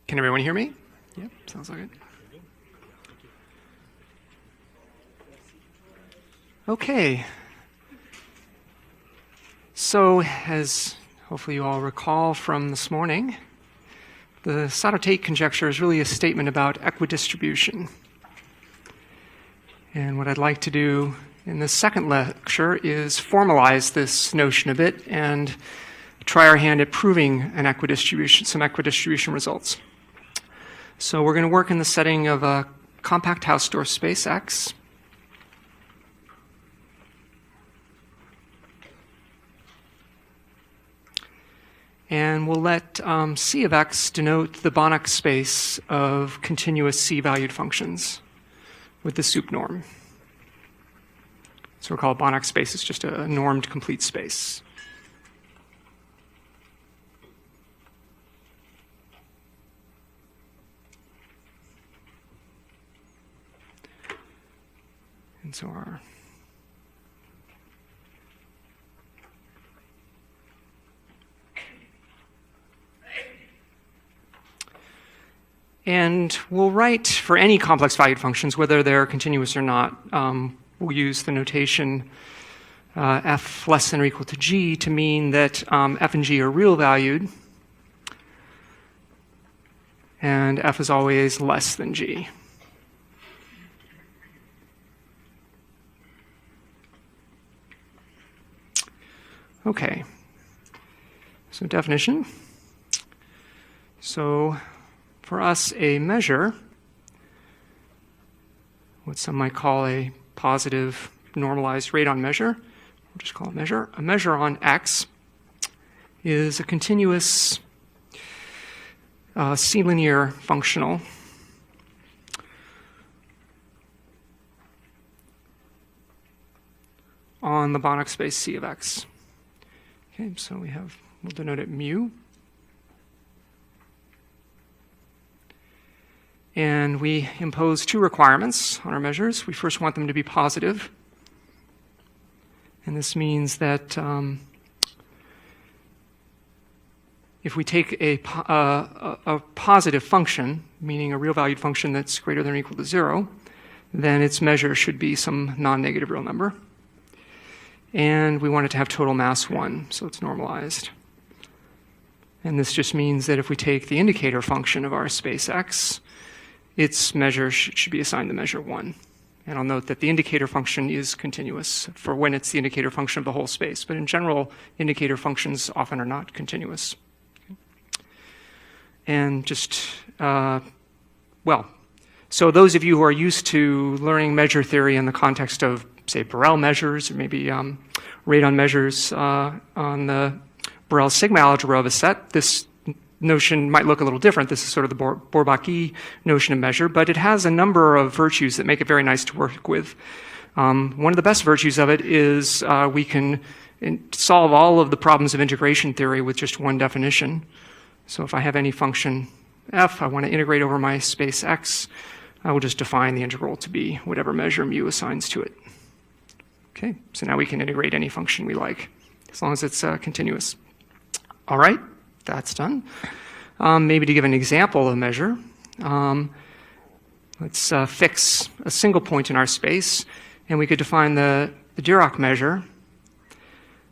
Can everyone hear me? Yep, sounds like it. Okay. So, as hopefully you all recall from this morning, the Sato-Tate conjecture is really a statement about equidistribution. And what I'd like to do in this second lecture is formalize this notion a bit and try our hand at proving an equidistribution, some equidistribution results. So we're going to work in the setting of a compact Hausdorff space X. And we'll let C of X denote the Banach space of continuous C-valued functions with the sup norm. So we'll call it Banach space. It's just a normed complete space. And so our and we'll write for any complex valued functions, whether they're continuous or not, we'll use the notation f less than or equal to g to mean that f and g are real valued, and f is always less than g. Okay, so definition. So for us, a measure, what some might call a positive normalized radon measure, we'll just call it measure. A measure on X is a continuous C-linear functional on the Banach space C of X. Okay, so we'll denote it mu. And we impose two requirements on our measures. We first want them to be positive. And this means that if we take a positive function, meaning a real valued function that's greater than or equal to 0, then its measure should be some non-negative real number. And we want it to have total mass 1, so it's normalized. And this just means that if we take the indicator function of our space X, its measure should be assigned the measure 1. And I'll note that the indicator function is continuous for when it's the indicator function of the whole space. But in general, indicator functions often are not continuous. Okay. And just, so those of you who are used to learning measure theory in the context of, say, Borel measures, or maybe radon measures on the Borel sigma algebra of a set, this notion might look a little different. This is sort of the Bourbaki notion of measure, but it has a number of virtues that make it very nice to work with. One of the best virtues of it is we can solve all of the problems of integration theory with just one definition. So if I have any function f, I want to integrate over my space x, I will just define the integral to be whatever measure mu assigns to it. Okay, so now we can integrate any function we like, as long as it's continuous. All right, that's done. Maybe to give an example of a measure, let's fix a single point in our space, and we could define the Dirac measure,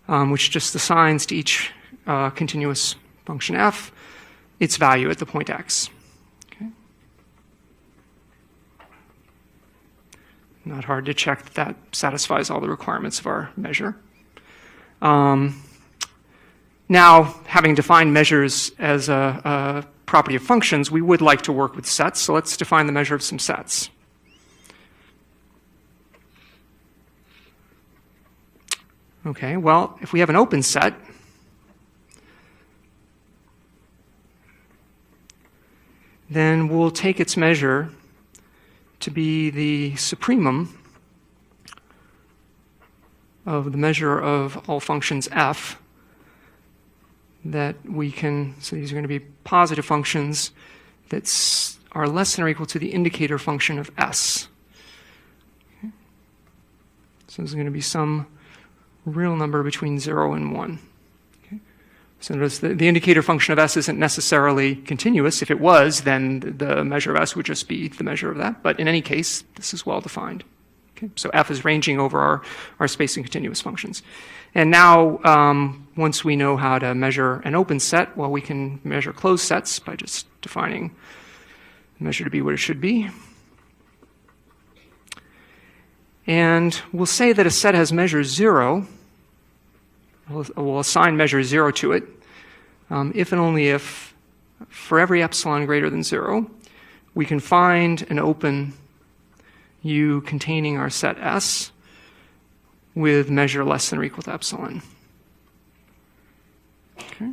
which just assigns to each continuous function f its value at the point x. Not hard to check that that satisfies all the requirements of our measure. Now, having defined measures as a property of functions, we would like to work with sets, so let's define the measure of some sets. Okay, well, if we have an open set, then we'll take its measure to be the supremum of the measure of all functions f that we can, so these are going to be positive functions that are less than or equal to the indicator function of s. Okay. So there's going to be some real number between 0 and 1. Okay. So notice the indicator function of S isn't necessarily continuous. If it was, then the measure of S would just be the measure of that. But in any case, this is well defined. Okay? So F is ranging over our space and continuous functions. And now, once we know how to measure an open set, well, we can measure closed sets by just defining the measure to be what it should be. And we'll say that a set has measure 0. We'll assign measure 0 to it if and only if, for every epsilon greater than 0, we can find an open U containing our set S with measure less than or equal to epsilon. Okay.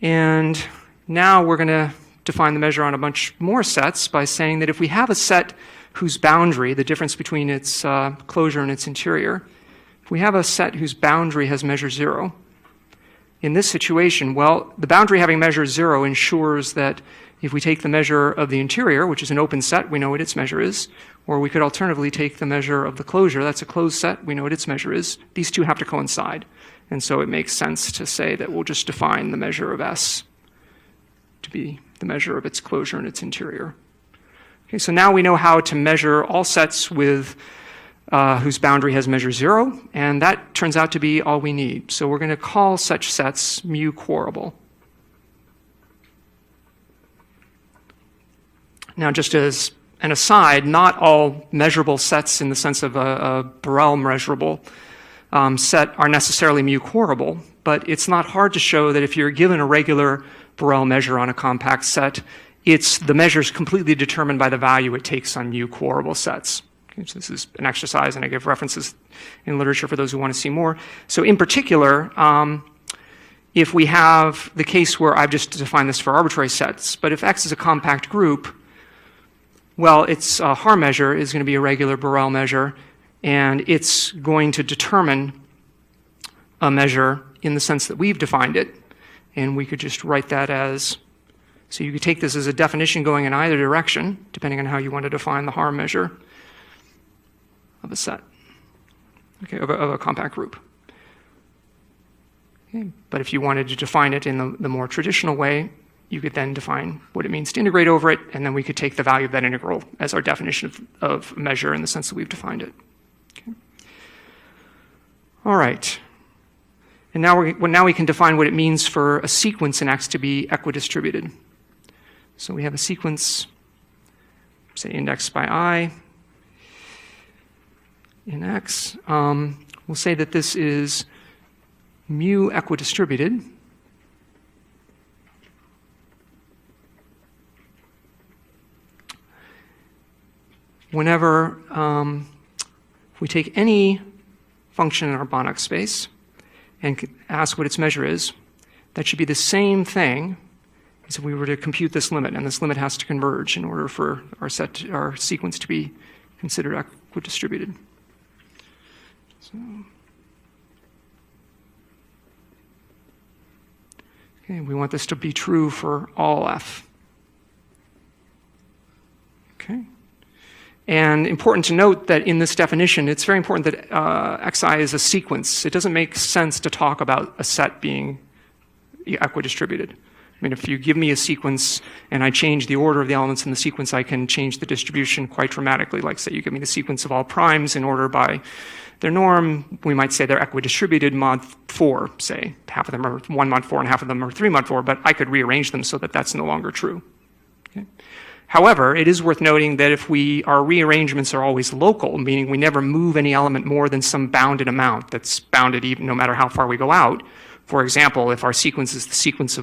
And now we're going to define the measure on a bunch more sets by saying that if we have a set whose boundary, the difference between its closure and its interior, if we have a set whose boundary has measure 0, in this situation, well, the boundary having measure 0 ensures that if we take the measure of the interior, which is an open set, we know what its measure is, or we could alternatively take the measure of the closure, that's a closed set, we know what its measure is. These two have to coincide. And so it makes sense to say that we'll just define the measure of S to be the measure of its closure and its interior. Okay, so now we know how to measure all sets with whose boundary has measure 0, and that turns out to be all we need. So we're going to call such sets mu quarable. Now, just as an aside, not all measurable sets in the sense of a Borel measurable set are necessarily mu quarable, but it's not hard to show that if you're given a regular Borel measure on a compact set, the measure is completely determined by the value it takes on mu quarable sets. Okay, so this is an exercise, and I give references in literature for those who want to see more. So in particular, if we have the case where I've just defined this for arbitrary sets, but if X is a compact group, well, its Haar measure is going to be a regular Borel measure, and it's going to determine a measure in the sense that we've defined it. And we could just write that as, so you could take this as a definition going in either direction, depending on how you want to define the Haar measure of a set, okay, of a compact group. Okay. But if you wanted to define it in the more traditional way, you could then define what it means to integrate over it, and then we could take the value of that integral as our definition of measure in the sense that we've defined it. Okay. All right. And now we can define what it means for a sequence in X to be equidistributed. So we have a sequence, say, indexed by I in X. We'll say that this is mu equidistributed. Whenever we take any function in our Banach space and ask what its measure is, that should be the same thing as if we were to compute this limit, and this limit has to converge in order for our sequence to be considered equidistributed. So, okay, we want this to be true for all F. Okay. And important to note that in this definition, it's very important that Xi is a sequence. It doesn't make sense to talk about a set being equidistributed. I mean, if you give me a sequence and I change the order of the elements in the sequence, I can change the distribution quite dramatically. Like, say, you give me the sequence of all primes in order by their norm. We might say they're equidistributed mod 4, say. Half of them are 1 mod 4 and half of them are 3 mod 4, but I could rearrange them so that that's no longer true. Okay? However, it is worth noting that if our rearrangements are always local, meaning we never move any element more than some bounded amount that's bounded even no matter how far we go out. For example, if our sequence is the sequence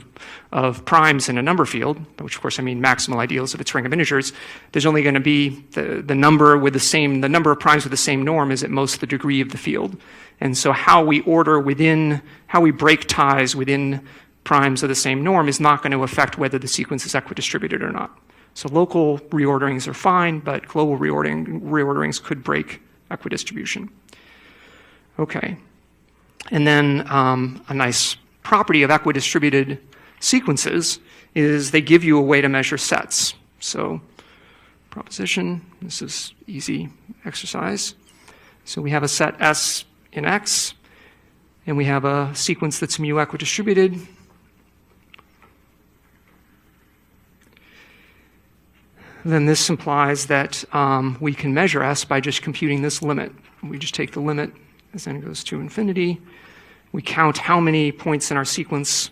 of primes in a number field, which of course I mean maximal ideals of its ring of integers, there's only going to be the number of primes with the same norm is at most the degree of the field. And so how we break ties within primes of the same norm is not going to affect whether the sequence is equidistributed or not. So local reorderings are fine, but global reorderings could break equidistribution. Okay. And then a nice property of equidistributed sequences is they give you a way to measure sets. So proposition, this is easy exercise. So we have a set S in X, and we have a sequence that's mu equidistributed. Then this implies that we can measure S by just computing this limit. We just take the limit as n goes to infinity. We count how many points in our sequence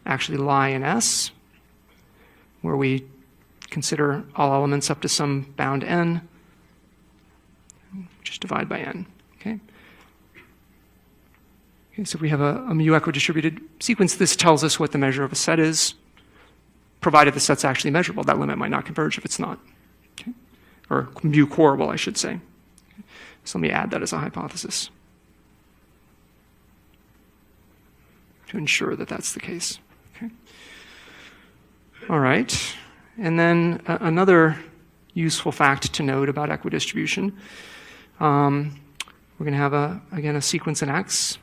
actually lie in S, where we consider all elements up to some bound n. Just divide by n. Okay. Okay, so if we have a mu equidistributed sequence, this tells us what the measure of a set is, provided the set's actually measurable. That limit might not converge if it's not. Okay? Or mu correlable, I should say. Okay. So let me add that as a hypothesis to ensure that that's the case. Okay. All right. And then another useful fact to note about equidistribution. We're going to have, again, a sequence in X.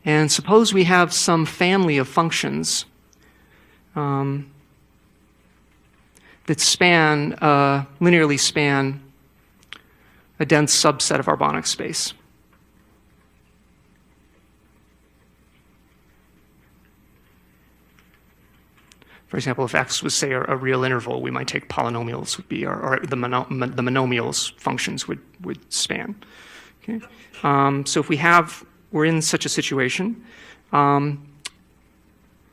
And suppose we have some family of functions that linearly span a dense subset of our Banach space. For example, if X was, say, a real interval, we might take polynomials would be, or the monomials functions would span. Okay? So if we're in such a situation,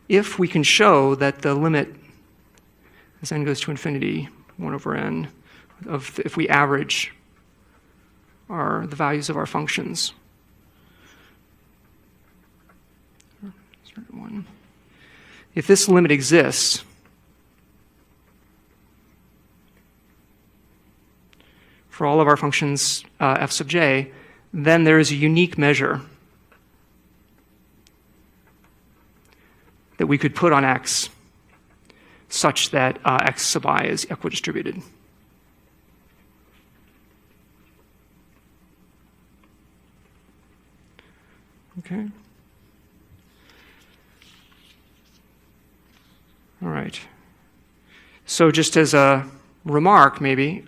if we can show that the limit as n goes to infinity, 1 over n, if we average the values of our functions, if this limit exists, for all of our functions f sub j, then there is a unique measure that we could put on X such that X sub I is equidistributed. Okay. All right. So just as a remark, maybe,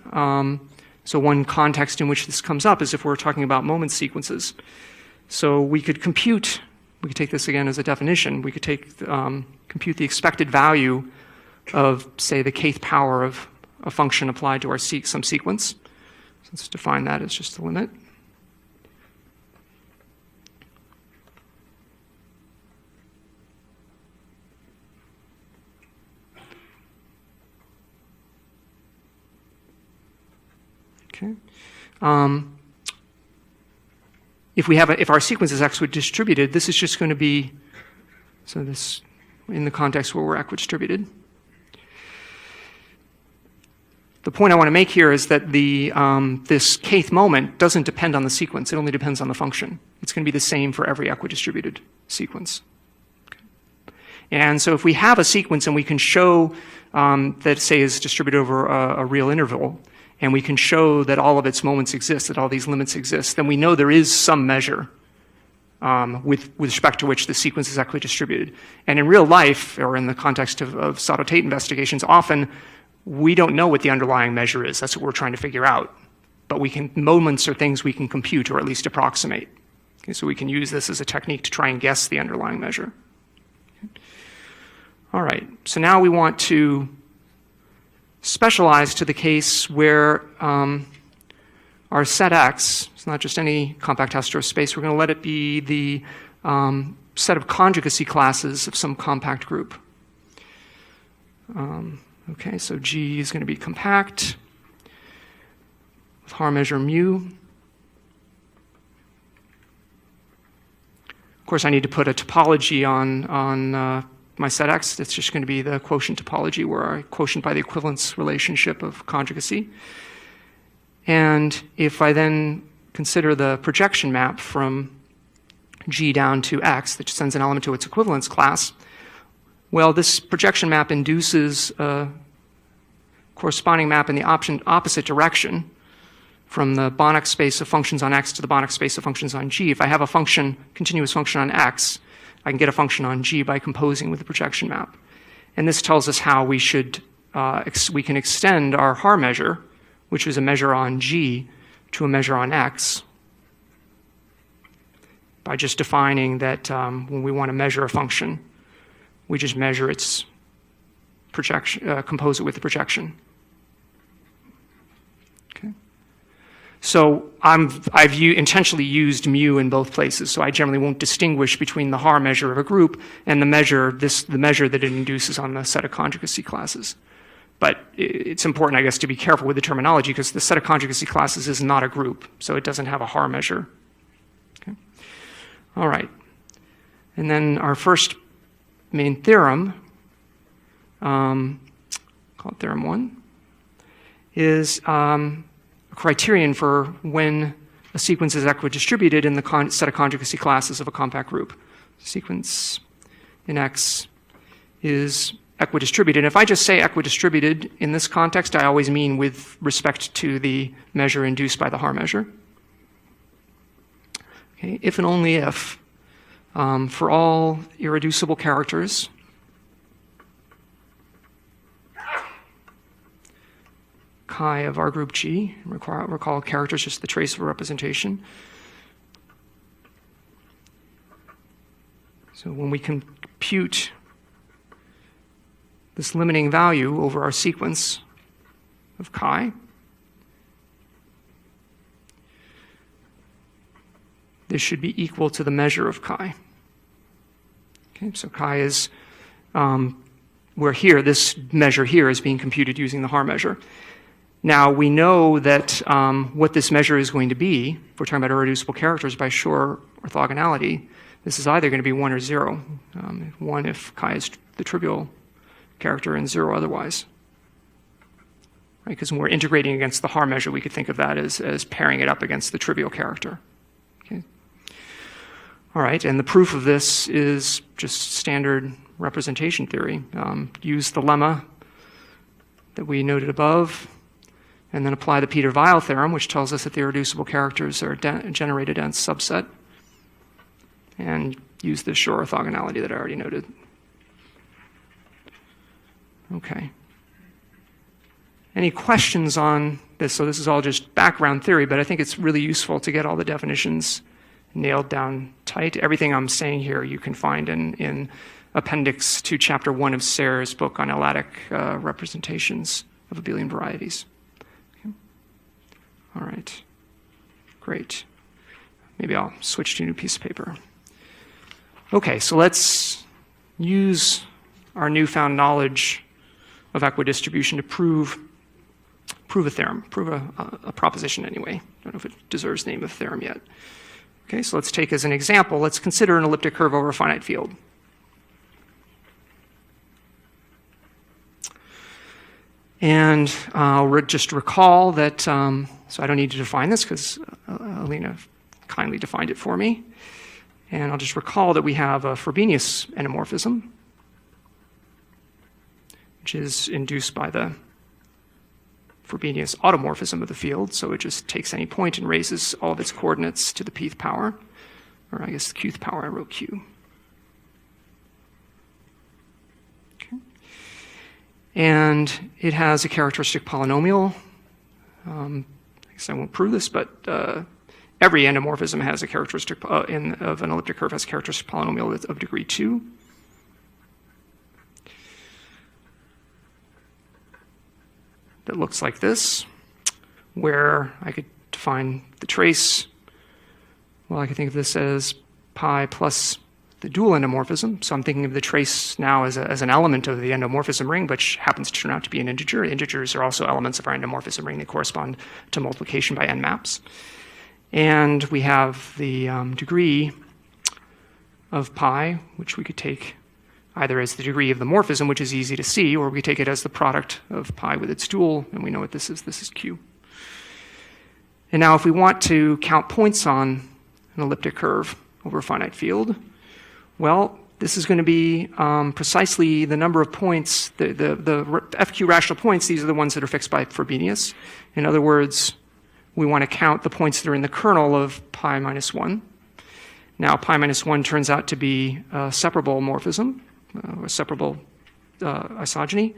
so one context in which this comes up is if we're talking about moment sequences. So we could take this again as a definition, we could compute the expected value of, say, the kth power of a function applied to our some sequence. So let's define that as just the limit. Okay. If our sequence is equidistributed, this is just going to be, so this in the context where we're equidistributed. The point I want to make here is that this kth moment doesn't depend on the sequence. It only depends on the function. It's going to be the same for every equidistributed sequence. Okay. And so if we have a sequence and we can show that, say, is distributed over a real interval, and we can show that all of its moments exist, that all these limits exist, then we know there is some measure with respect to which the sequence is equidistributed. And in real life, or in the context of Sato-Tate investigations, often we don't know what the underlying measure is. That's what we're trying to figure out. But moments are things we can compute or at least approximate. Okay, so we can use this as a technique to try and guess the underlying measure. Okay. All right, so now we want to specialize to the case where our set X, it's not just any compact Hausdorff space, we're going to let it be the set of conjugacy classes of some compact group. Okay, so G is going to be compact with Haar measure mu. Of course, I need to put a topology on my set X. That's just going to be the quotient topology, where I quotient by the equivalence relationship of conjugacy. And if I then consider the projection map from G down to X that sends an element to its equivalence class, well, this projection map induces a corresponding map in the opposite direction from the Banach space of functions on X to the Banach space of functions on G. If I have a continuous function on X, I can get a function on G by composing with the projection map. And this tells us how we can extend our Haar measure, which is a measure on G, to a measure on X. by just defining that when we want to measure a function, we just measure its projection, compose it with the projection. Okay. So I've intentionally used mu in both places, so I generally won't distinguish between the Haar measure of a group and the measure that it induces on the set of conjugacy classes. But it's important, I guess, to be careful with the terminology because the set of conjugacy classes is not a group, so it doesn't have a Haar measure. Okay. All right. And then our first main theorem, call it theorem 1, is a criterion for when a sequence is equidistributed in the set of conjugacy classes of a compact group. Sequence in X is equidistributed. And if I just say equidistributed in this context, I always mean with respect to the measure induced by the Haar measure. Okay, if and only if, for all irreducible characters, chi of our group G, recall character is just the trace of a representation. So when we compute this limiting value over our sequence of chi, this should be equal to the measure of chi. Okay, so chi is where here, this measure here is being computed using the Haar measure. Now we know that what this measure is going to be, if we're talking about irreducible characters by Shor orthogonality, this is either going to be 1 or 0. 1 if chi is the trivial character and 0 otherwise. Right? Because when we're integrating against the Haar measure, we could think of that as pairing it up against the trivial character. Okay. All right, and the proof of this is just standard representation theory. Use the lemma that we noted above, and then apply the Peter-Weil theorem, which tells us that the irreducible characters are a generated dense subset, and use the Shor orthogonality that I already noted. Okay. Any questions on this? So this is all just background theory, but I think it's really useful to get all the definitions nailed down tight. Everything I'm saying here you can find in appendix to chapter 1 of Sayre's book on L-adic representations of abelian varieties. Okay. All right. Great. Maybe I'll switch to a new piece of paper. Okay, so let's use our newfound knowledge of equidistribution to prove a theorem, prove a proposition anyway. I don't know if it deserves the name of theorem yet. Okay, so let's take as an example, let's consider an elliptic curve over a finite field. And I'll just recall that, so I don't need to define this because Alina kindly defined it for me. And I'll just recall that we have a Frobenius endomorphism, which is induced by the Frobenius automorphism of the field. So it just takes any point and raises all of its coordinates to the pth power, or I guess the qth power, I wrote q. Okay. And it has a characteristic polynomial. I guess I won't prove this, but every endomorphism has a characteristic of an elliptic curve has a characteristic polynomial of degree 2. That looks like this, where I could define the trace. Well, I could think of this as pi plus the dual endomorphism. So I'm thinking of the trace now as an element of the endomorphism ring, which happens to turn out to be an integer. Integers are also elements of our endomorphism ring. They correspond to multiplication by n maps. And we have the degree of pi, which we could take either as the degree of the morphism, which is easy to see, or we take it as the product of pi with its dual, and we know what this is q. And now if we want to count points on an elliptic curve over a finite field, well, this is going to be precisely the number of points, the FQ rational points, these are the ones that are fixed by Frobenius. In other words, we want to count the points that are in the kernel of pi minus 1. Now, pi minus 1 turns out to be a separable morphism, a separable isogeny.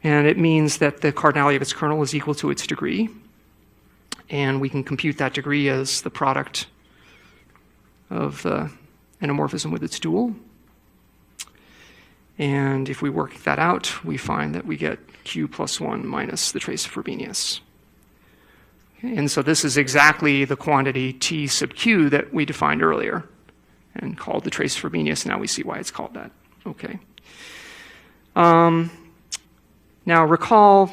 And it means that the cardinality of its kernel is equal to its degree. And we can compute that degree as the product of the endomorphism with its dual. And if we work that out, we find that we get q plus 1 minus the trace of Frobenius. Okay, and so this is exactly the quantity t sub q that we defined earlier and called the trace of Frobenius. Now we see why it's called that. Okay. Now recall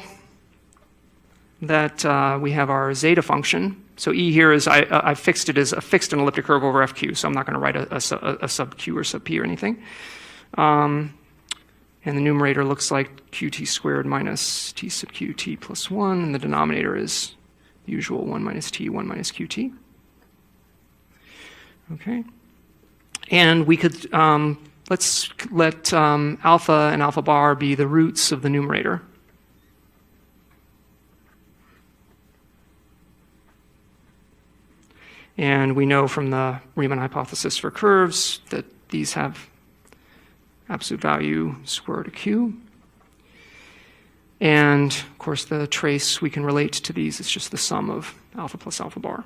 that we have our zeta function. So E here is, I fixed it as a fixed and elliptic curve over FQ, so I'm not going to write a sub Q or sub P or anything. And the numerator looks like qt squared minus t sub qt plus 1, and the denominator is the usual 1 minus t, 1 minus qt. Okay. And we could, let's let alpha and alpha bar be the roots of the numerator. And we know from the Riemann hypothesis for curves that these have absolute value square root of q. And of course, the trace we can relate to these is just the sum of alpha plus alpha bar.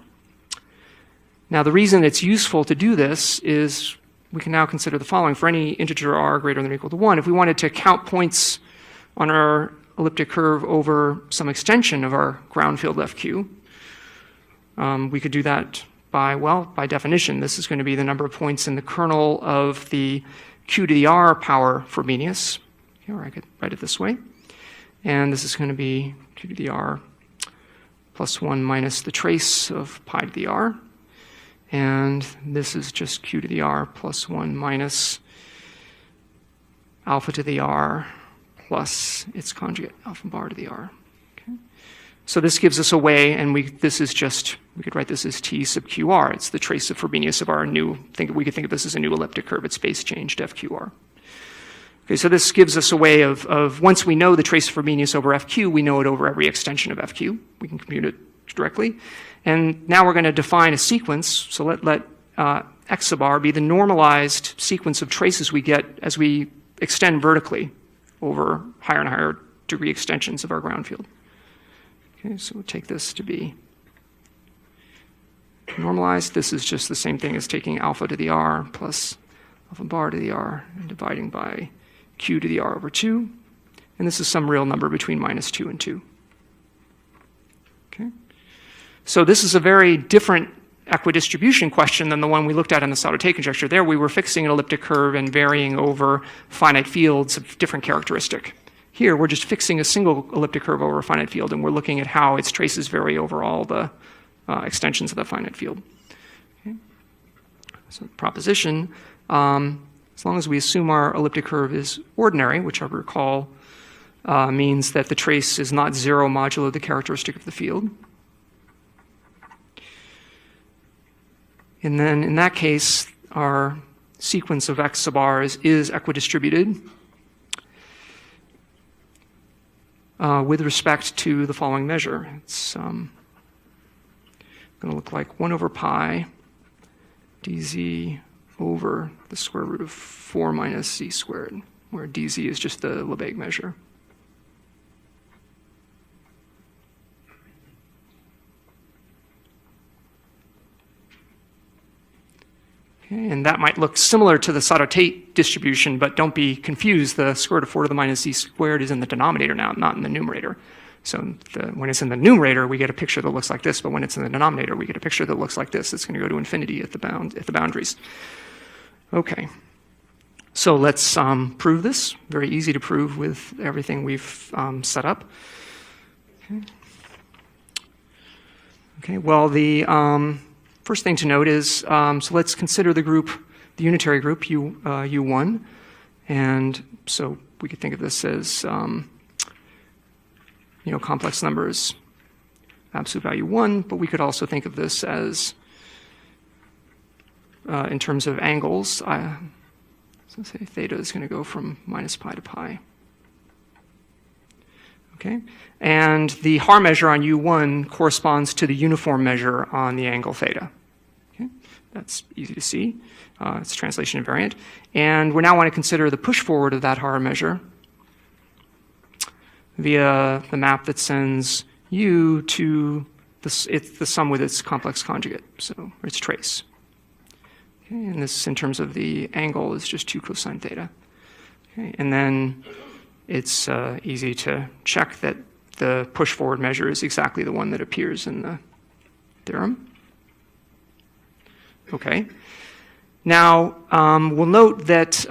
Now, the reason it's useful to do this is we can now consider the following. For any integer r greater than or equal to 1, if we wanted to count points on our elliptic curve over some extension of our ground field FQ, we could do that by, well, by definition, this is going to be the number of points in the kernel of the q to the r power Frobenius. Okay, or I could write it this way. And this is going to be q to the r plus 1 minus the trace of pi to the r. And this is just q to the r plus 1 minus alpha to the r plus its conjugate, alpha bar to the r. Okay. So this gives us a way, and we could write this as t sub qr. It's the trace of Frobenius of our new, we could think of this as a new elliptic curve at space changed fqr. Okay, so this gives us a way of once we know the trace of Frobenius over fq, we know it over every extension of fq. We can compute it directly. And now we're going to define a sequence. So let x sub r be the normalized sequence of traces we get as we extend vertically over higher and higher degree extensions of our ground field. Okay, so we'll take this to be normalized. This is just the same thing as taking alpha to the r plus alpha bar to the r and dividing by q to the r over 2. And this is some real number between minus 2 and 2. Okay. So this is a very different equidistribution question than the one we looked at in the Sato-Tate conjecture. There we were fixing an elliptic curve and varying over finite fields of different characteristic. Here we're just fixing a single elliptic curve over a finite field, and we're looking at how its traces vary over all the extensions of the finite field. Okay. So proposition, as long as we assume our elliptic curve is ordinary, which I recall means that the trace is not zero modulo the characteristic of the field. And then in that case, our sequence of x sub r is equidistributed with respect to the following measure. It's going to look like 1 over pi dz over the square root of 4 minus z squared, where dz is just the Lebesgue measure. And that might look similar to the Sato-Tate distribution, but don't be confused. The square root of 4 to the minus z squared is in the denominator now, not in the numerator. So when it's in the numerator, we get a picture that looks like this, but when it's in the denominator, we get a picture that looks like this. It's going to go to infinity at the boundaries. Okay. So let's prove this. Very easy to prove with everything we've set up. Okay. Well, the first thing to note is, so let's consider the group, the unitary group, U1. And so we could think of this as, complex numbers, absolute value 1, but we could also think of this as, in terms of angles, so say theta is going to go from minus pi to pi. Okay, and the Haar measure on U1 corresponds to the uniform measure on the angle theta. Okay, that's easy to see. It's translation invariant. And we now want to consider the push forward of that Haar measure via the map that sends U to it's the sum with its complex conjugate, so its trace. Okay, and this, in terms of the angle, is just 2 cosine theta. Okay, and then it's easy to check that the push forward measure is exactly the one that appears in the theorem. Okay. Now, we'll note that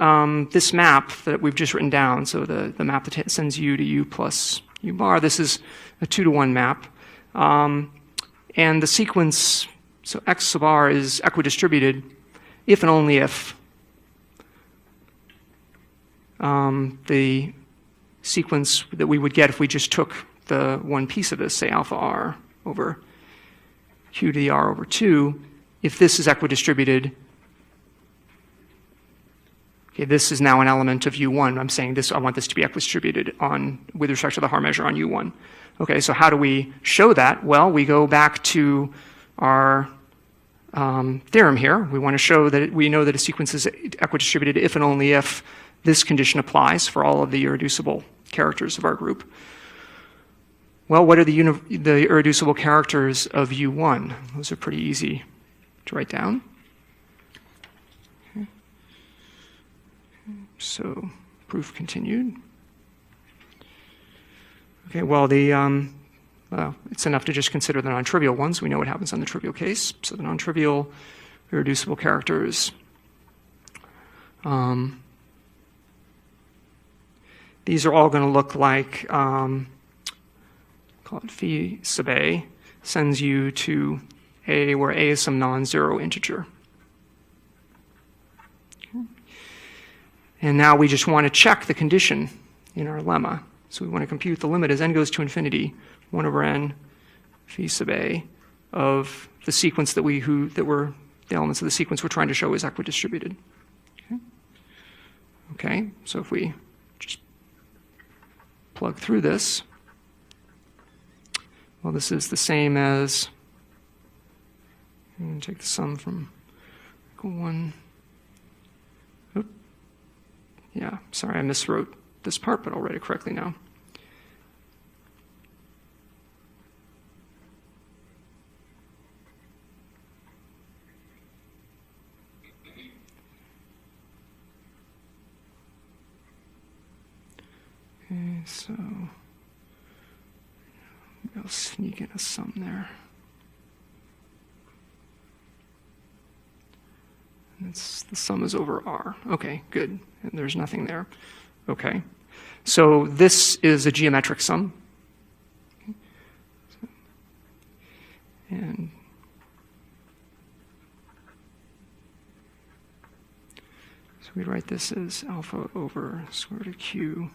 this map that we've just written down, so the map that sends u to u plus u bar, this is a 2-to-1 map. And the sequence, so x sub r is equidistributed if and only if the sequence that we would get if we just took the one piece of this, say alpha r over q to the r over 2, if this is equidistributed. Okay, this is now an element of u1. I'm saying this, I want this to be equidistributed with respect to the Haar measure on u1. Okay, so how do we show that? Well, we go back to our theorem here. We want to show that we know that a sequence is equidistributed if and only if this condition applies for all of the irreducible characters of our group. Well, what are the irreducible characters of u1? Those are pretty easy to write down. Okay. So, proof continued. Okay, well, it's enough to just consider the non-trivial ones. We know what happens on the trivial case. So the non-trivial irreducible characters. These are all going to look like, call it phi sub a, sends you to a, where a is some non-zero integer. Okay. And now we just want to check the condition in our lemma. So we want to compute the limit as n goes to infinity, 1 over n phi sub a of the sequence that the elements of the sequence we're trying to show is equidistributed. Okay, so if we just plug through this, well, this is the same as, I'm going to take the sum from 1. Oop. Yeah, sorry, I miswrote this part, but I'll write it correctly now. Okay, so I'll sneak in a sum there. And the sum is over R. Okay, good. And there's nothing there. Okay. So this is a geometric sum. Okay. And so we write this as alpha over square root of q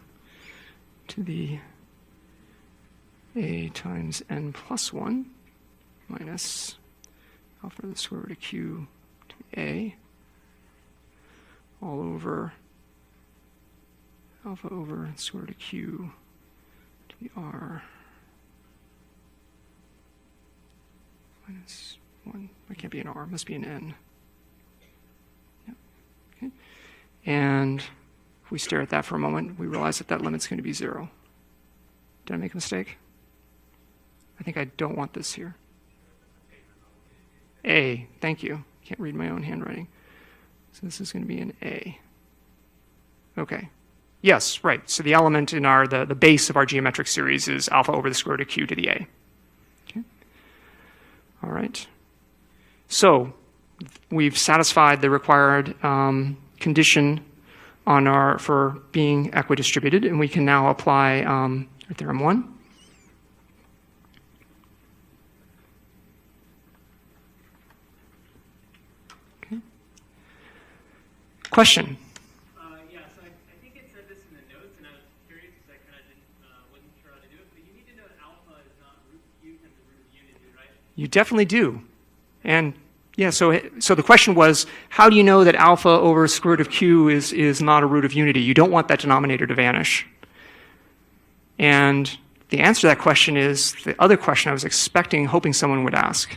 to the a times n plus 1 minus alpha to the square root of q to the a all over alpha over square root of q to the r minus 1. It can't be an r, it must be an n. Yep. Okay. And if we stare at that for a moment, we realize that that limit's going to be 0. Did I make a mistake? I think I don't want this here. A, thank you. Can't read my own handwriting. So this is going to be an A. Okay. Yes, right. So the element in the base of our geometric series is alpha over the square root of q to the A. Okay. All right. So we've satisfied the required condition for being equidistributed, and we can now apply theorem 1. Okay. Question? Yeah, so I think it said this in the notes, and I was curious because I kind of wasn't sure how to do it, but you need to know that alpha is not root q times the root of unity, right? You definitely do. And yeah, so the question was, how do you know that alpha over square root of q is not a root of unity? You don't want that denominator to vanish. And the answer to that question is the other question I was hoping someone would ask.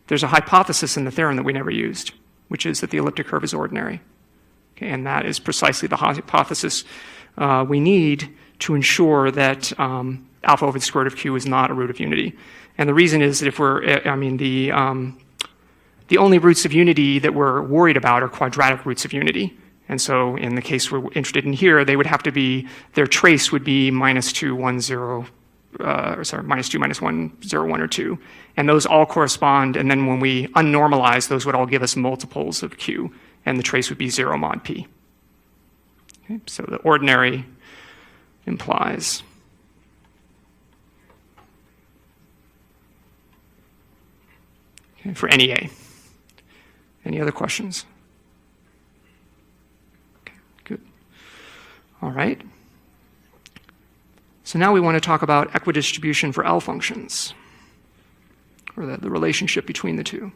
There's a hypothesis in the theorem that we never used, which is that the elliptic curve is ordinary. Okay, and that is precisely the hypothesis we need to ensure that alpha over the square root of q is not a root of unity. And the reason is that if the The only roots of unity that we're worried about are quadratic roots of unity. And so in the case we're interested in here, they would have to be, their trace would be minus 2, 1, 0, minus 2, minus 1, 0, 1, or 2. And those all correspond, and then when we unnormalize, those would all give us multiples of Q, and the trace would be 0 mod P. Okay, so the ordinary implies. Okay, for NEA. Any other questions? Okay, good. All right. So now we want to talk about equidistribution for L functions, or the relationship between the two.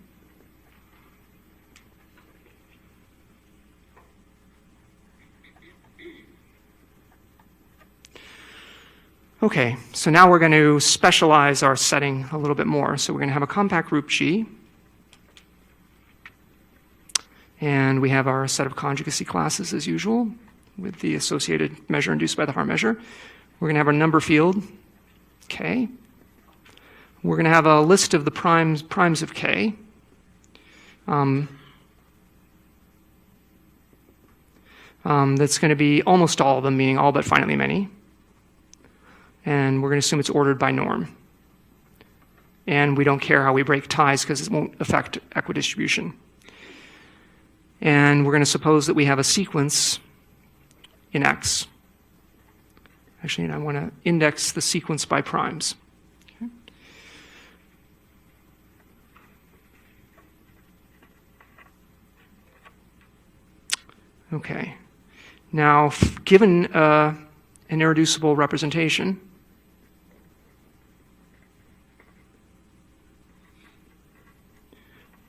Okay, so now we're going to specialize our setting a little bit more. So we're going to have a compact group G, and we have our set of conjugacy classes as usual with the associated measure induced by the Haar measure. We're going to have our number field, K. We're going to have a list of the primes of K. That's going to be almost all of them, meaning all but finitely many. And we're going to assume it's ordered by norm. And we don't care how we break ties because it won't affect equidistribution. And we're going to suppose that we have a sequence in X. Actually, I want to index the sequence by primes. Okay. Now, given an irreducible representation,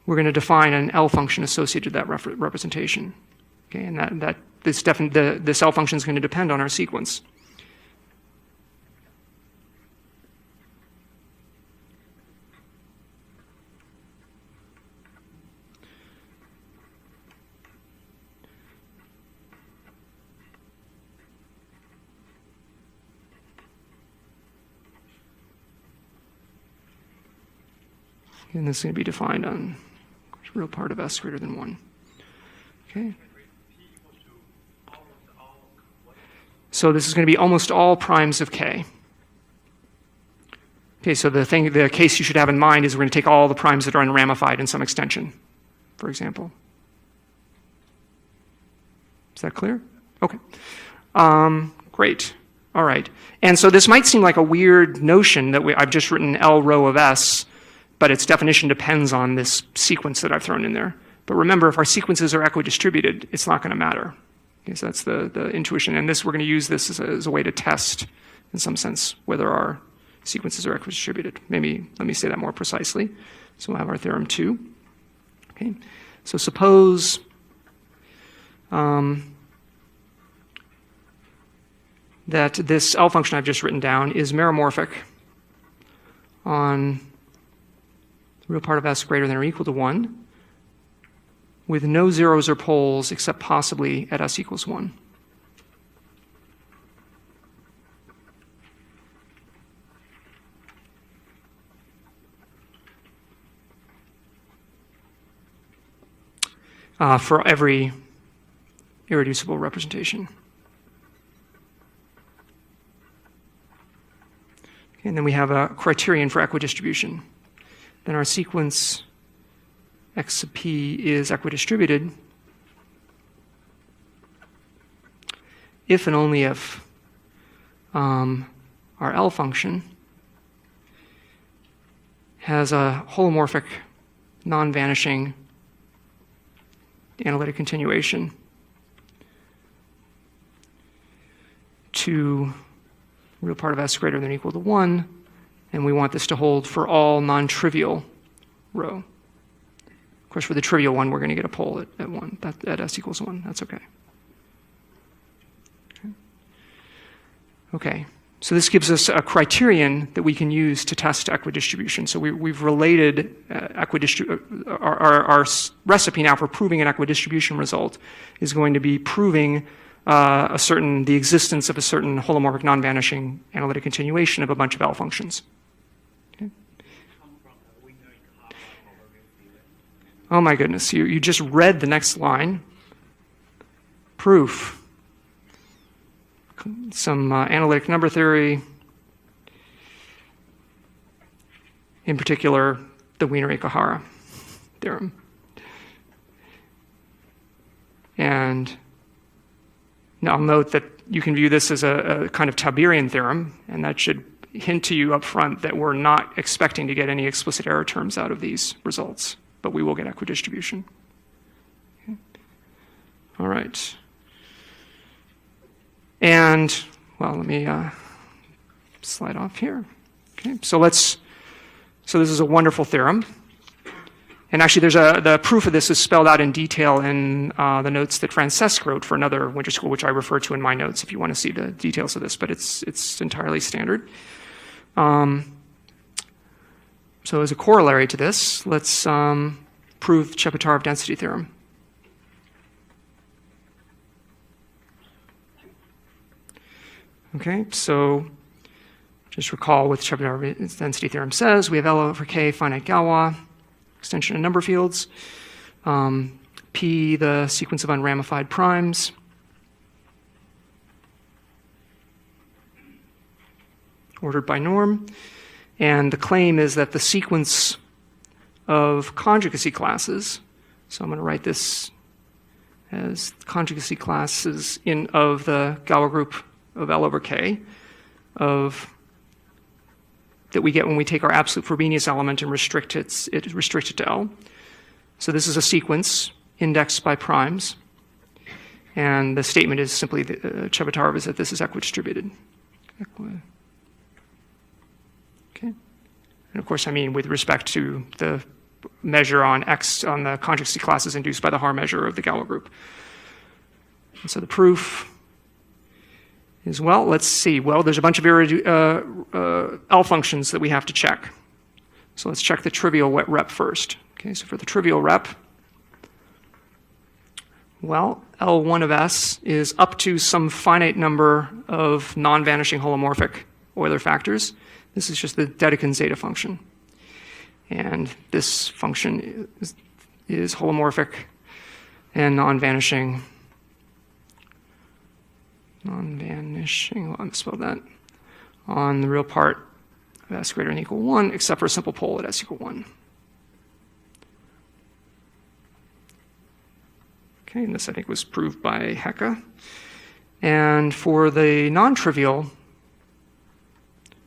we're going to define an L function associated with that representation. Okay, and this L function is going to depend on our sequence. And this is going to be defined on real part of S greater than 1. Okay. So this is going to be almost all primes of K. Okay, so the case you should have in mind is we're going to take all the primes that are unramified in some extension, for example. Is that clear? Okay. Great. All right. And so this might seem like a weird notion that I've just written L row of S, but its definition depends on this sequence that I've thrown in there. But remember, if our sequences are equidistributed, it's not going to matter. Okay, so that's the intuition. And we're going to use this as a way to test, in some sense, whether our sequences are equidistributed. Maybe let me say that more precisely. So we'll have our theorem 2. Okay, so suppose that this L function I've just written down is meromorphic on the real part of S greater than or equal to 1, with no zeros or poles except possibly at S equals 1. For every irreducible representation. Okay, and then we have a criterion for equidistribution. Then our sequence X sub P is equidistributed if and only if our L function has a holomorphic, non-vanishing analytic continuation to real part of S greater than or equal to 1, and we want this to hold for all non-trivial rho. Of course, for the trivial one, we're going to get a pole at 1, at S equals 1. That's okay. Okay, so this gives us a criterion that we can use to test equidistribution. So we've related our recipe now for proving an equidistribution result is going to be proving the existence of a certain holomorphic non-vanishing analytic continuation of a bunch of L functions. Okay. Oh my goodness, you just read the next line. Proof. Some analytic number theory, in particular, the Wiener-Ikuhara theorem. And now I'll note that you can view this as a kind of Tauberian theorem, and that should hint to you up front that we're not expecting to get any explicit error terms out of these results, but we will get equidistribution. Okay. All right. And, well, let me slide off here. Okay, so this is a wonderful theorem. And actually, the proof of this is spelled out in detail in the notes that Francesc wrote for another winter school, which I refer to in my notes if you want to see the details of this, but it's entirely standard. So as a corollary to this, let's prove Chepetarov density theorem. Okay, so just recall what Chepetarov density theorem says. We have L over K finite Galois, extension of number fields, P the sequence of unramified primes, ordered by norm, and the claim is that the sequence of conjugacy classes, so I'm going to write this as conjugacy classes of the Galois group of L over K, that we get when we take our absolute Frobenius element and restrict it to L. So this is a sequence indexed by primes, and the statement is simply Chepetarov is that this is equidistributed. Okay, and of course I mean with respect to the measure on X on the conjugacy classes induced by the Haar measure of the Galois group. And so the proof is, well, let's see. Well, there's a bunch of L functions that we have to check. So let's check the trivial rep first. Okay, so for the trivial rep, well, L1 of S is up to some finite number of non-vanishing holomorphic Euler factors. This is just the Dedekind zeta function. And this function is holomorphic and non-vanishing, well, I misspelled that, on the real part of S greater than or equal 1, except for a simple pole at S equal 1. Okay, and this I think was proved by Hecke. And for the non-trivial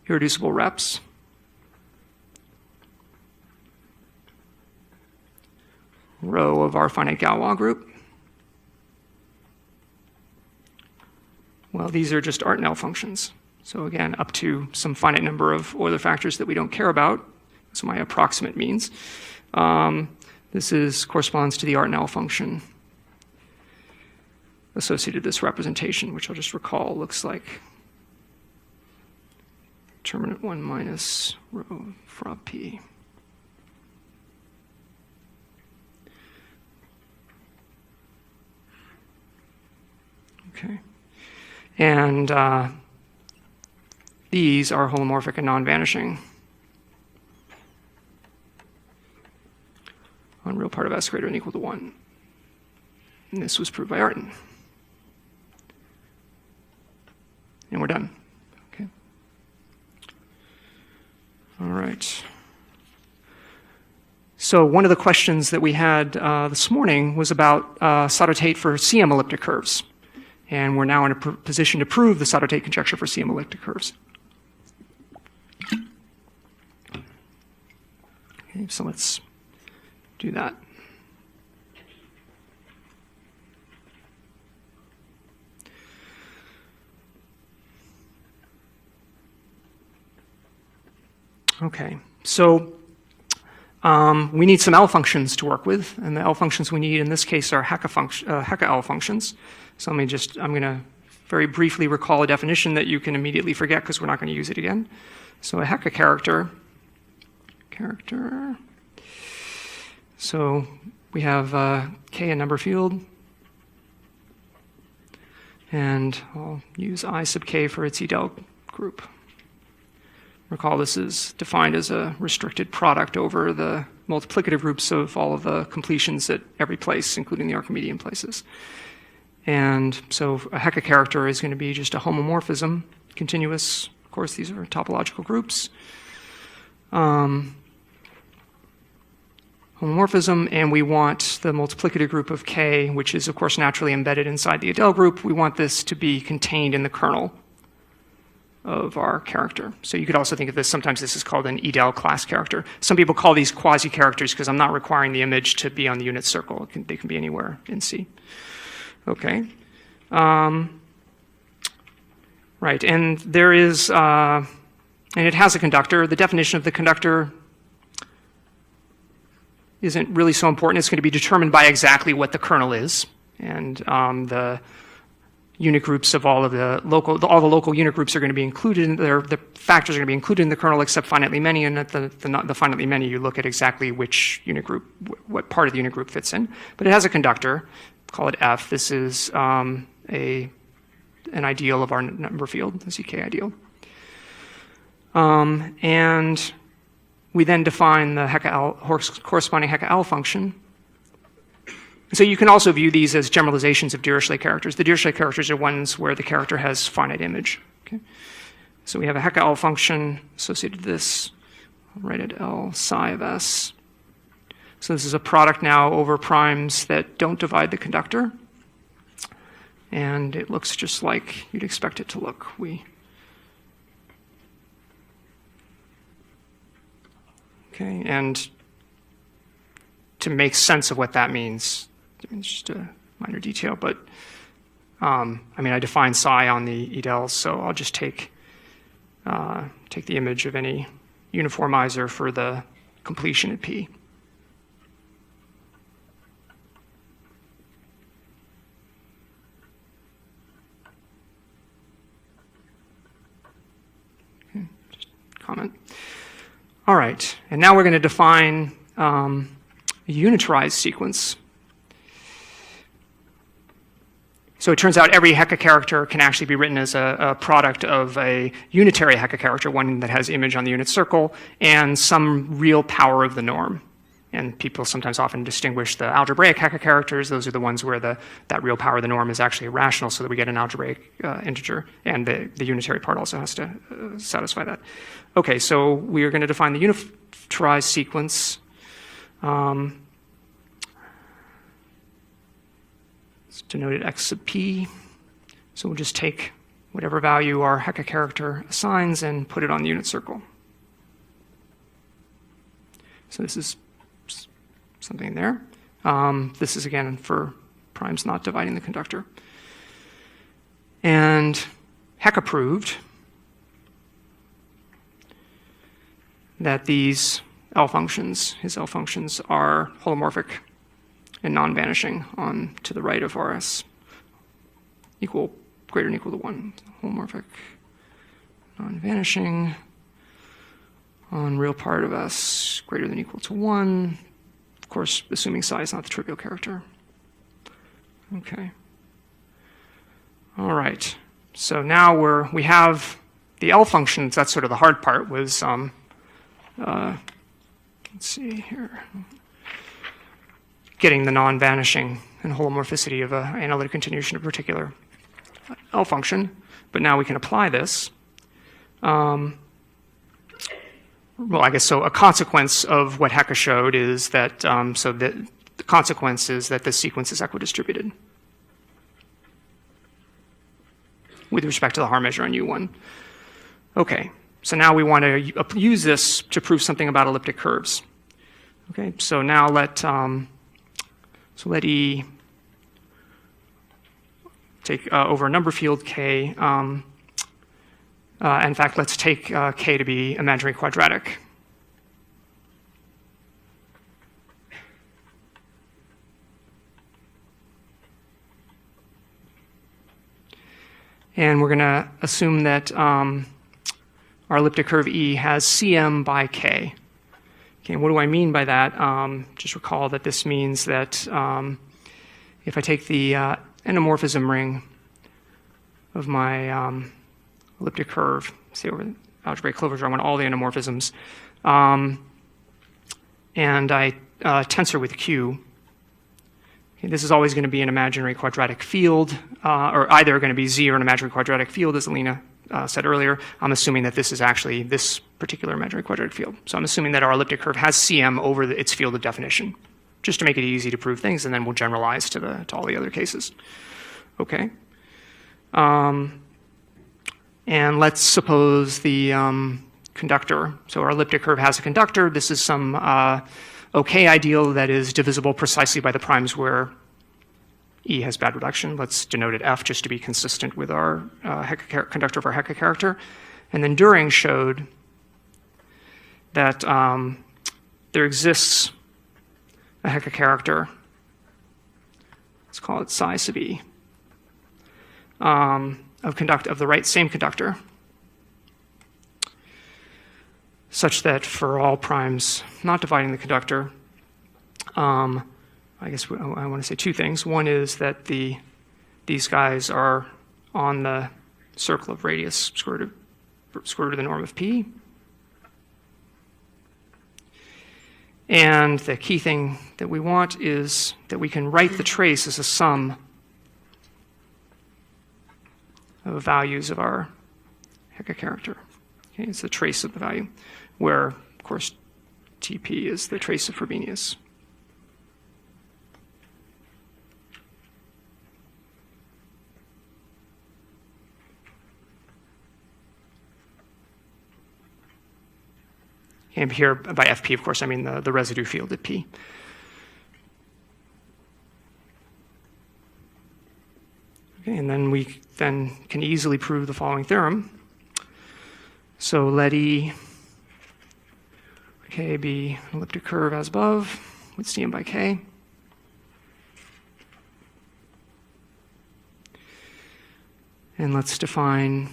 irreducible reps, rho of our finite Galois group, well, these are just Artinel functions. So again, up to some finite number of Euler factors that we don't care about. That's what my approximate means. This corresponds to the Artinel function associated with this representation, which I'll just recall looks like determinant 1 minus rho fra P. Okay. And these are holomorphic and non-vanishing on real part of S greater than or equal to 1. And this was proved by Artin. And we're done. Okay. All right. So one of the questions that we had this morning was about Sato-Tate for CM elliptic curves. And we're now in a position to prove the Sato-Tate conjecture for CM elliptic curves. Okay, so let's do that. Okay, so we need some L functions to work with, and the L functions we need in this case are Hecke L functions. So I'm going to very briefly recall a definition that you can immediately forget because we're not going to use it again. So a Hecke character. So we have K a number field, and I'll use I sub K for its Edel group. Recall this is defined as a restricted product over the multiplicative groups of all of the completions at every place, including the Archimedean places. And so a Hecke character is going to be just a homomorphism, continuous. Of course, these are topological groups. Homomorphism, and we want the multiplicative group of K, which is, of course, naturally embedded inside the Adele group. We want this to be contained in the kernel of our character. So you could also think of this, sometimes this is called an Edel class character. Some people call these quasi-characters because I'm not requiring the image to be on the unit circle. They can be anywhere in C. Okay. Right, and there is, and it has a conductor. The definition of the conductor isn't really so important. It's going to be determined by exactly what the kernel is. And the unit groups of all the local unit groups are going to be included in there. The factors are going to be included in the kernel except finitely many, and at the finitely many you look at exactly which unit group, what part of the unit group fits in. But it has a conductor, call it F. This is an ideal of our number field, the ZK ideal. And we then define the corresponding Hecke-L function. So you can also view these as generalizations of Dirichlet characters. The Dirichlet characters are ones where the character has finite image. Okay? So we have a Hecke-L function associated with this. I'll write it L psi of S. So this is a product now over primes that don't divide the conductor. And it looks just like you'd expect it to look. Okay, and to make sense of what that means, it's just a minor detail, but I define psi on the Edels, so I'll just take the image of any uniformizer for the completion at P. Okay, just comment. All right, and now we're going to define a unitarized sequence. So it turns out every Hecke character can actually be written as a product of a unitary Hecke character, one that has image on the unit circle, and some real power of the norm. And people sometimes often distinguish the algebraic Hecke characters. Those are the ones where that real power of the norm is actually rational, so that we get an algebraic integer, and the unitary part also has to satisfy that. Okay, so we are going to define the unitarized sequence. It's denoted x sub p. So we'll just take whatever value our Hecke character assigns and put it on the unit circle. So this is something there. This is, again, for primes not dividing the conductor. And Hecke proved that these L functions, his L functions, are holomorphic and non-vanishing on to the right of Rs, greater than equal to 1. Holomorphic, non-vanishing on real part of S greater than equal to 1. Of course, assuming psi is not the trivial character. Okay. All right. So now we have the L functions. That's sort of the hard part. Was let's see here, getting the non-vanishing and holomorphicity of an analytic continuation of a particular L function. But now we can apply this. Well, I guess so. A consequence of what Hecke showed is that the consequence is that the sequence is equidistributed with respect to the Haar measure on U1. Okay, so now we want to use this to prove something about elliptic curves. Okay, so now let E take over a number field K. In fact, let's take K to be imaginary quadratic. And we're going to assume that our elliptic curve E has Cm by K. Okay, what do I mean by that? Just recall that this means that if I take the endomorphism ring of my elliptic curve, say over the algebraic closure, I want all the endomorphisms, and I tensor with Q. Okay, this is always going to be an imaginary quadratic field, or either going to be Z or an imaginary quadratic field, as Alina said earlier. I'm assuming that this is actually this particular imaginary quadratic field. So I'm assuming that our elliptic curve has CM over its field of definition, just to make it easy to prove things, and then we'll generalize to all the other cases. Okay. And let's suppose the conductor. So our elliptic curve has a conductor. This is some OK ideal that is divisible precisely by the primes where E has bad reduction. Let's denote it F just to be consistent with our conductor of our Hecke character. And then Düring showed that there exists a Hecke character. Let's call it psi sub E of the same conductor, such that for all primes not dividing the conductor, I guess I want to say two things. One is that these guys are on the circle of radius square root of the norm of P. And the key thing that we want is that we can write the trace as a sum of values of our Hecke character. Okay, it's the trace of the value, where, of course, TP is the trace of Frobenius. And here, by FP, of course, I mean the residue field at P. Okay, and then we can easily prove the following theorem. So let E, K be an elliptic curve as above with Cm by K. And let's define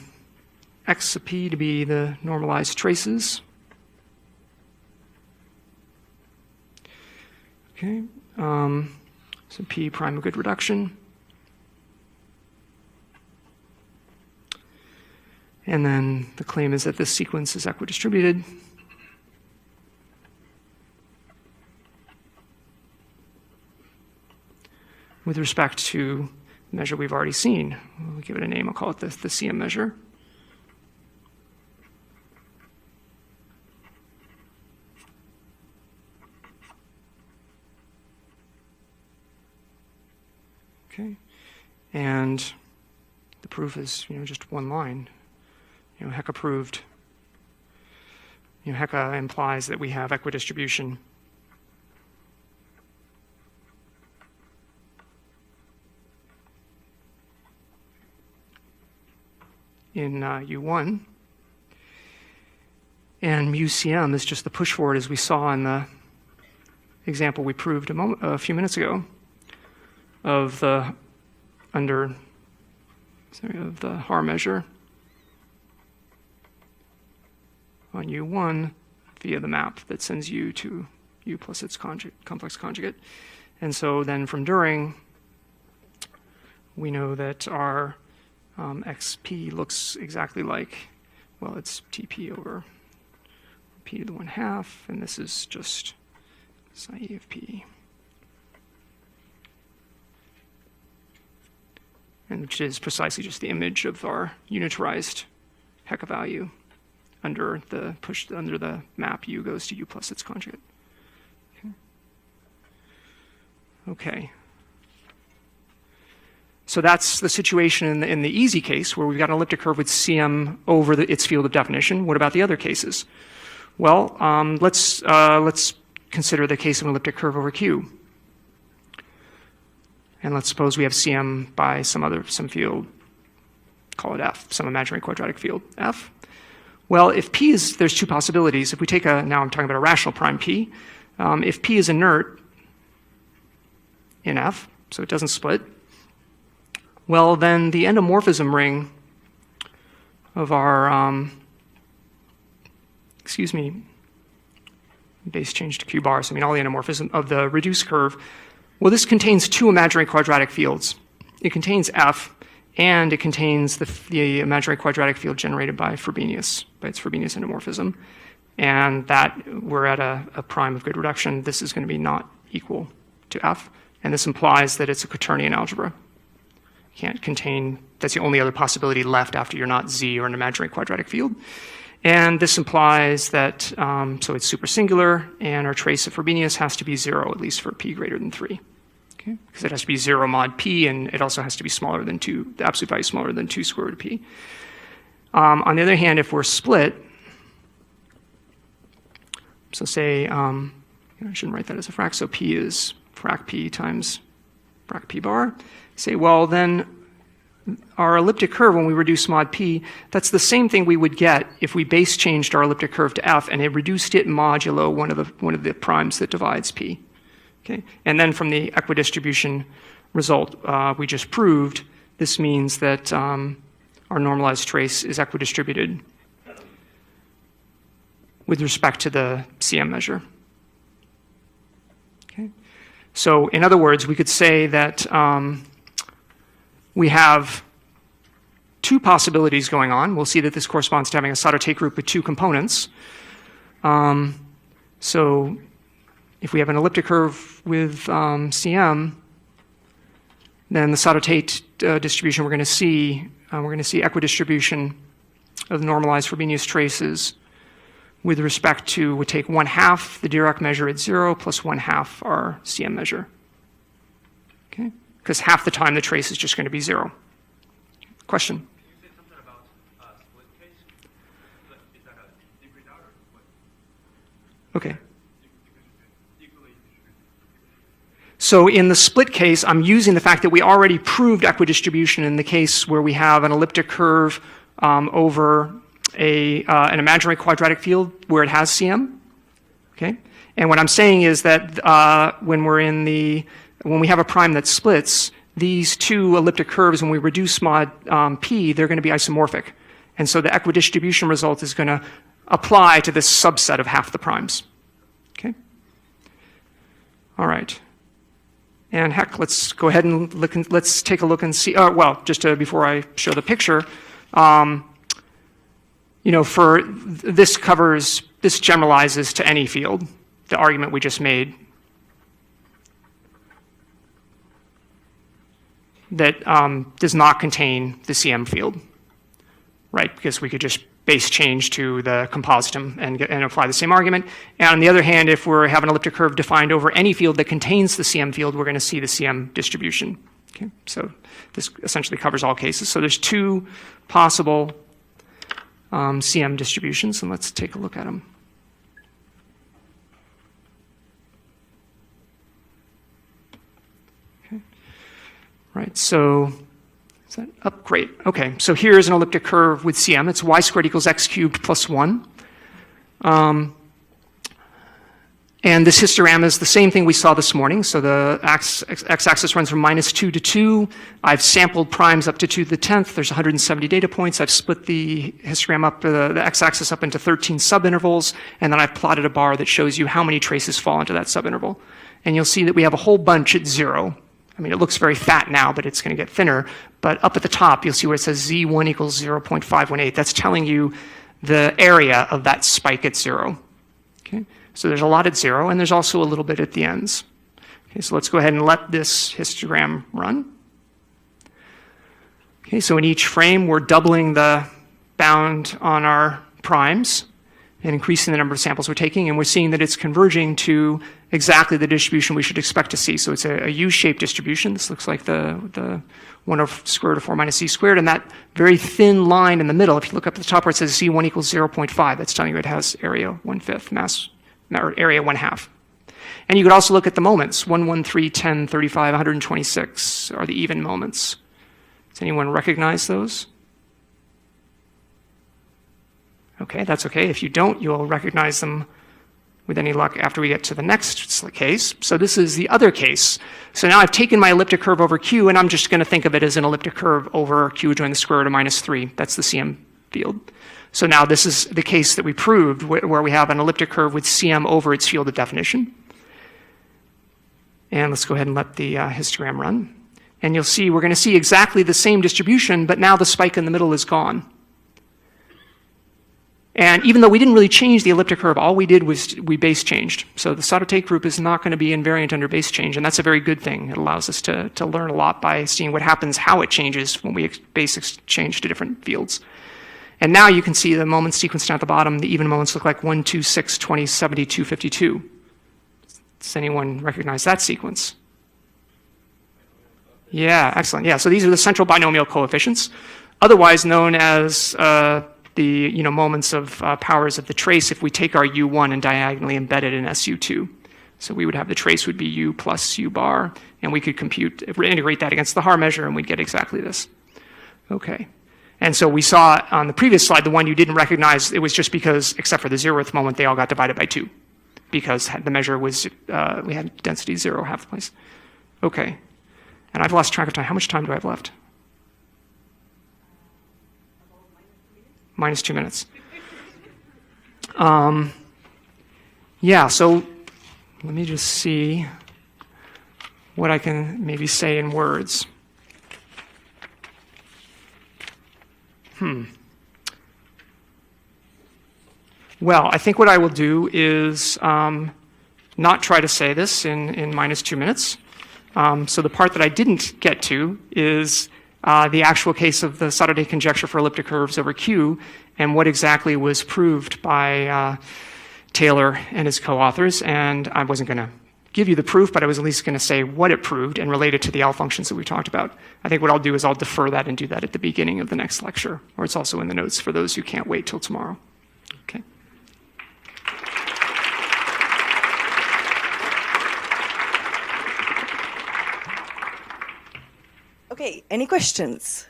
X sub P to be the normalized traces. Okay, so P prime of good reduction. And then the claim is that this sequence is equidistributed. With respect to the measure we've already seen. We'll give it a name, I'll call it the CM measure. Okay, and the proof is, just one line. Hecke proved. Hecke implies that we have equidistribution. In U1. And mu CM is just the push forward, as we saw in the example we proved a few minutes ago, of the Haar measure on U1 via the map that sends U to U plus its complex conjugate. And so then from Düring, we know that our XP looks exactly like, well, it's TP over P to the 1/2, and this is just psi E of P. And which is precisely just the image of our unitarized Hecke value under the map U goes to U plus its conjugate. Okay. So that's the situation in the easy case where we've got an elliptic curve with CM over its field of definition. What about the other cases? Well, let's consider the case of an elliptic curve over Q. And let's suppose we have CM by some field, call it F, some imaginary quadratic field, F. Well, if P is, there's two possibilities. If we take now I'm talking about a rational prime P. If P is inert in F, so it doesn't split, well, then the endomorphism ring of our, base change to Q bar, so all the endomorphism of the reduced curve, well, this contains two imaginary quadratic fields. It contains F, and it contains the imaginary quadratic field generated by Frobenius, by its Frobenius endomorphism. and that we're at a prime of good reduction, this is going to be not equal to F. And this implies that it's a quaternion algebra. Can't contain, that's the only other possibility left after you're not Z or an imaginary quadratic field. And this implies that, so it's supersingular, and our trace of Frobenius has to be 0, at least for p greater than 3. Okay? Because it has to be 0 mod p, and it also has to be smaller than 2, the absolute value is smaller than 2 square root of p. On the other hand, if we're split, so say, I shouldn't write that as a frac, so p is frac p times frac p bar. Say, well, then our elliptic curve, when we reduce mod p, that's the same thing we would get if we base changed our elliptic curve to f and it reduced it modulo one of the primes that divides p. Okay? And then from the equidistribution result we just proved, this means that our normalized trace is equidistributed with respect to the CM measure. Okay? So in other words, we could say that we have two possibilities going on. We'll see that this corresponds to having a Sato-Tate group with two components. So if we have an elliptic curve with CM, then the Sato-Tate distribution we're going to see equidistribution of normalized Frobenius traces with respect to, we take 1/2 the Dirac measure at 0 plus 1/2 our CM measure. Okay? Because half the time the trace is just going to be 0. Question? Can you say something about split case? Is that a deep readout or what? Okay. So in the split case, I'm using the fact that we already proved equidistribution in the case where we have an elliptic curve over an imaginary quadratic field where it has CM. Okay? And what I'm saying is that when we have a prime that splits, these two elliptic curves, when we reduce mod p, they're going to be isomorphic. And so the equidistribution result is going to apply to this subset of half the primes. Okay? All right. And heck, let's go ahead and let's take a look and see. Well, just before I show the picture, for this generalizes to any field, the argument we just made. That does not contain the CM field, right? Because we could just base change to the compositum and apply the same argument. And on the other hand, if we have an elliptic curve defined over any field that contains the CM field, we're going to see the CM distribution. Okay? So this essentially covers all cases. So there's two possible CM distributions, and let's take a look at them. Right, so is that up? Great. Okay, so here's an elliptic curve with CM. It's y squared equals x cubed plus 1. And this histogram is the same thing we saw this morning. So the x-axis runs from -2 to 2. I've sampled primes up to 2 to the 10th. There's 170 data points. I've split the histogram up, the x-axis up into 13 subintervals, and then I've plotted a bar that shows you how many traces fall into that subinterval. And you'll see that we have a whole bunch at 0. I mean, it looks very fat now, but it's going to get thinner. But up at the top, you'll see where it says Z1 equals 0.518. That's telling you the area of that spike at 0. Okay? So there's a lot at 0, and there's also a little bit at the ends. Okay, so let's go ahead and let this histogram run. Okay, so in each frame, we're doubling the bound on our primes and increasing the number of samples we're taking, and we're seeing that it's converging to exactly the distribution we should expect to see. So it's a U-shaped distribution. This looks like the 1 over square root of 4 minus c squared, and that very thin line in the middle, if you look up at the top where it says Z1 equals 0.5, that's telling you it has area 1/5, mass, or area 1/2. And you could also look at the moments, 1, 1, 3, 10, 35, 126 are the even moments. Does anyone recognize those? Okay, that's okay. If you don't, you'll recognize them with any luck after we get to the next case. So this is the other case. So now I've taken my elliptic curve over Q, and I'm just going to think of it as an elliptic curve over Q joined the square root of -3. That's the CM field. So now this is the case that we proved where we have an elliptic curve with CM over its field of definition. And let's go ahead and let the histogram run. And you'll see we're going to see exactly the same distribution, but now the spike in the middle is gone. And even though we didn't really change the elliptic curve, all we did was we base changed. So the Sato-Tate group is not going to be invariant under base change, and that's a very good thing. It allows us to learn a lot by seeing what happens, how it changes when we base exchange to different fields. And now you can see the moments sequenced down at the bottom. The even moments look like 1, 2, 6, 20, 72, 52. Does anyone recognize that sequence? Yeah, excellent. Yeah, so these are the central binomial coefficients, otherwise known as the moments of powers of the trace if we take our U1 and diagonally embed it in SU2. So we would have the trace would be U plus U bar, and we could integrate that against the Haar measure, and we'd get exactly this. Okay. And so we saw on the previous slide, the one you didn't recognize, it was just because, except for the 0th moment, they all got divided by 2, because the measure was, we had density 0 half the place. Okay. And I've lost track of time. How much time do I have left? Minus 2 minutes. Yeah, so let me just see what I can maybe say in words. Well, I think what I will do is not try to say this in minus 2 minutes. So the part that I didn't get to is the actual case of the Sato-Tate conjecture for elliptic curves over Q and what exactly was proved by Taylor and his co-authors. And I wasn't going to give you the proof, but I was at least going to say what it proved and relate it to the L functions that we talked about. I think what I'll do is I'll defer that and do that at the beginning of the next lecture, or it's also in the notes for those who can't wait till tomorrow. Okay. Okay, any questions?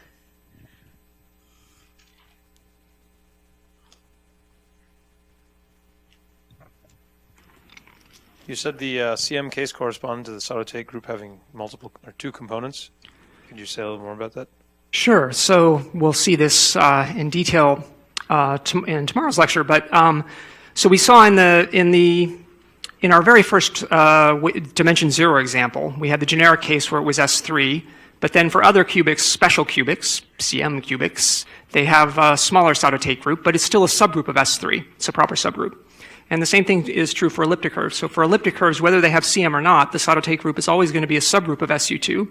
You said the CM case corresponded to the Sato-Tate group having multiple or 2 components. Could you say a little more about that? Sure. So we'll see this in detail in tomorrow's lecture. But so we saw in our very first dimension 0 example, we had the generic case where it was S3. But then for other cubics, special cubics, CM cubics, they have a smaller Sato-Tate group, but it's still a subgroup of S3. It's a proper subgroup. And the same thing is true for elliptic curves. So for elliptic curves, whether they have CM or not, the Sato-Tate group is always going to be a subgroup of SU2.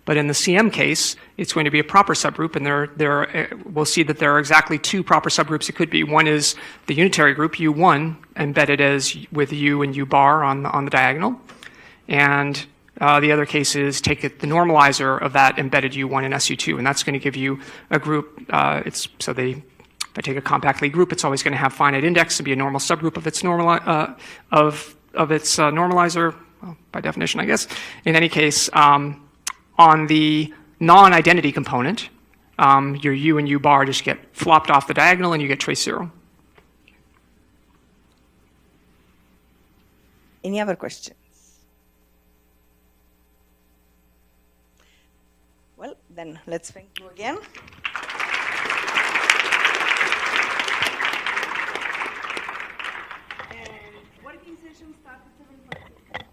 But in the CM case, it's going to be a proper subgroup, and we'll see that there are exactly 2 proper subgroups it could be. One is the unitary group, U1, embedded as with U and U bar on the diagonal. And the other case is take the normalizer of that embedded U1 in SU2, and that's going to give you a group. If I take a compact Lie group, it's always going to have finite index and be a normal subgroup of its normalizer, well, by definition, I guess. In any case, on the non-identity component, your U and U bar just get flopped off the diagonal, and you get trace 0. Any other questions? Well, then let's thank you again. And working session starts at 7:40.